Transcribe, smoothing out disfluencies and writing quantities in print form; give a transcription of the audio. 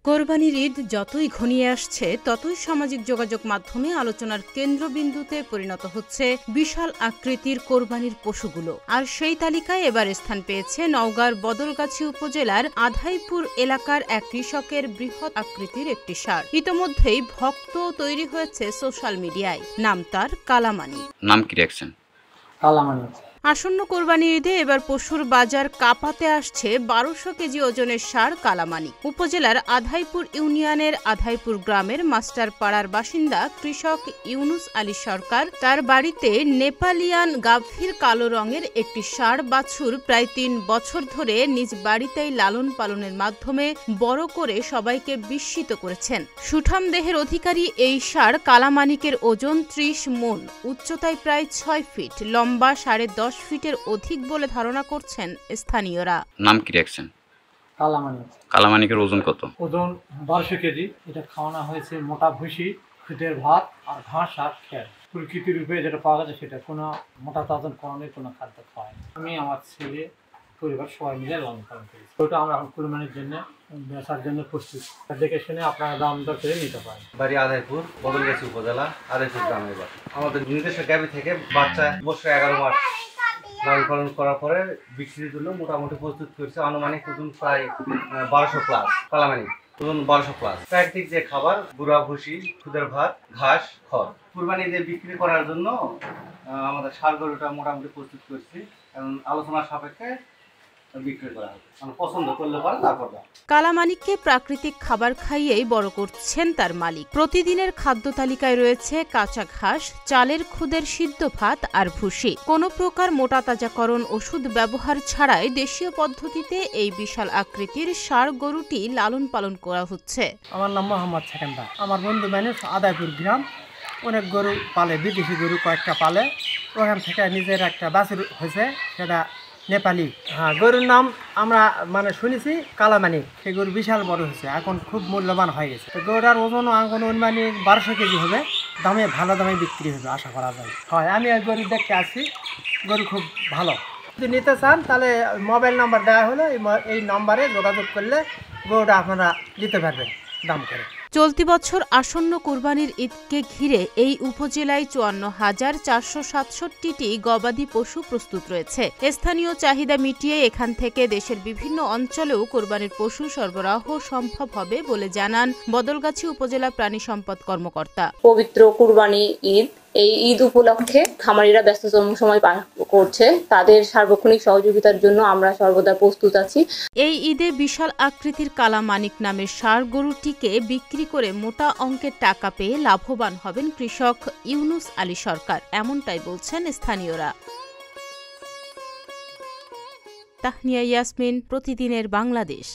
কোরবানির ঈদ যতই ঘনিয়ে আসছে ততই সামাজিক যোগাযোগ মাধ্যমে আলোচনার কেন্দ্রবিন্দুতে পরিণত হচ্ছে বিশাল আকৃতির কোরবানির পশুগুলো। আর সেই তালিকায় এবার স্থান পেয়েছে নওগাঁর বদলগাছি উপজেলার আধাইপুর এলাকার এক কৃষকের বৃহৎ আকৃতির একটি ষাঁড়। ইতোমধ্যেই ভক্ত তৈরি হয়েছে সোশ্যাল মিডিয়ায়। নাম তার কালামানি। নাম কি রাখছেন? কালামানি। আসন্ন কোরবানি ঈদে এবার পশুর বাজার কাঁপাতে আসছে 1200 কেজি ওজনের ষাঁড় কালামানি। উপজেলার আধাইপুর ইউনিয়নের আধাইপুর গ্রামের মাস্টার পাড়ার বাসিন্দা কৃষক ইউনুস আলী সরকার তার বাড়িতে নেপালিয়ান গাভীর কালো রঙের একটি ষাঁড় বাছুর প্রায় 3 বছর ধরে নিজ বাড়িতেই লালন পালনের মাধ্যমে বড় করে সবাইকে বিস্মিত করেছেন। সুঠাম দেহের অধিকারী এই ষাঁড় কালামানিকের ওজন 30 মণ, উচ্চতায় প্রায় 6 ফিট, লম্বা 10.5 ফিটের অধিক বলে ধারণা করছেন স্থানীয়রা। নাম কি রাখছেন? কালামানি। কালামানিকের ওজন কত? ওজন 1200 কেজি। এটা খাওয়ানো হয়েছে মোটা ভুসি, খুদের ভাত আর ঘাস আর খের। প্রকৃতি রূপে যেটা পাওয়া গেছে সেটা কোনো মোটা তাজন করানোর কোনো খাদ্য খাওয়ায়। আমি আমার ছেলে পরিবার সবাই মিলে লালন পালন করি। ওটা আমরা এখন কুরবানির জন্য বেচার জন্য প্রস্তুত। দেখে শুনে আপনারা দাম দর করে নিতে পারেন। বাড়ি আধাইপুর, বদলগাছি উপজেলা, আধাইপুর গ্রামের বাড়ি। আমাদের নিজস্ব গাভী থেকে বাচ্চা বছর 11 মাস লালন পালন করার পরে বিক্রির জন্য মোটামুটি প্রস্তুত করছে। আনুমানিক ওজন প্রায় 1200 প্লাস। কালামানি ওজন 1200 প্লাস। প্রাকৃতিক যে খাবার, গুঁড়া ভুসি, খুদের ভাত, ঘাস, খড়। কুরবানিতে বিক্রি করার জন্য আমাদের ষাঁড় গরুটা মোটামুটি প্রস্তুত করছি এবং আলোচনার সাপেক্ষে বিক্রি করা হবে। পছন্দ করলে পরে তারপর কালামানিককে প্রাকৃতিক খাবার খাইয়েই বড় করছেন তার মালিক। প্রতিদিনের খাদ্য তালিকায় রয়েছে কাঁচা ঘাস, চালের খুদের সিদ্ধ ভাত আর ভুসি। কোনো প্রকার মোটা তাজাকরণ ওষুধ ব্যবহার ছাড়াই দেশীয় পদ্ধতিতে এই বিশাল আকৃতির ষাঁড় গরুটি লালন পালন করা হচ্ছে। আমার নাম মোহাম্মদ সেকেন্দার। আমার বন্ধু মানুষ আদাইপুর গ্রাম অনেক গরু পালে, বিদেশি গরু কয়েকটা পালে। ওখান থেকে নিজের একটা বাছুর হয়েছে, সেটা নেপালি। গরুর নাম আমরা শুনেছি কালামানি। সেই গরু বিশাল বড় হয়েছে, এখন খুব মূল্যবান হয়ে গেছে। গরুটার ওজন অনুমানিক 1200 কেজি হবে। দামে ভালো দামে বিক্রি হবে আশা করা যায়। হয় আমি ওই গরু দেখতে আসছি, গরু খুব ভালো। যদি নিতে চান তাহলে মোবাইল নাম্বার দেওয়া হলে এই নম্বরে যোগাযোগ করলে গরুটা আপনারা দিতে পারবেন দাম করে। চলতি বছর আসন্ন কুরবানির ঈদকে ঘিরে এই উপজেলায় 54,467টি গবাদি পশু প্রস্তুত রয়েছে। স্থানীয় চাহিদা মিটিয়ে এখান থেকে দেশের বিভিন্ন অঞ্চলেও কোরবানির পশু সরবরাহ সম্ভব হবে বলে জানান বদলগাছি উপজেলা প্রাণী সম্পদ কর্মকর্তা। পবিত্র কুরবানি ঈদ, এই ঈদ উপলক্ষে খামারিরা ব্যস্ততম সময় পার করছে। তাদের সার্বক্ষণিক সহযোগিতার জন্য আমরা সর্বদা প্রস্তুত আছি। এই ঈদে বিশাল আকৃতির কালামানিক নামের ষাঁড় গরুটিকে বিক্রি করে মোটা অঙ্কের টাকা পেয়ে লাভবান হবেন কৃষক ইউনুস আলী সরকার, এমনটাই বলছেন স্থানীয়রা। তাহনিয়া ইয়াসমিন, প্রতিদিনের বাংলাদেশ।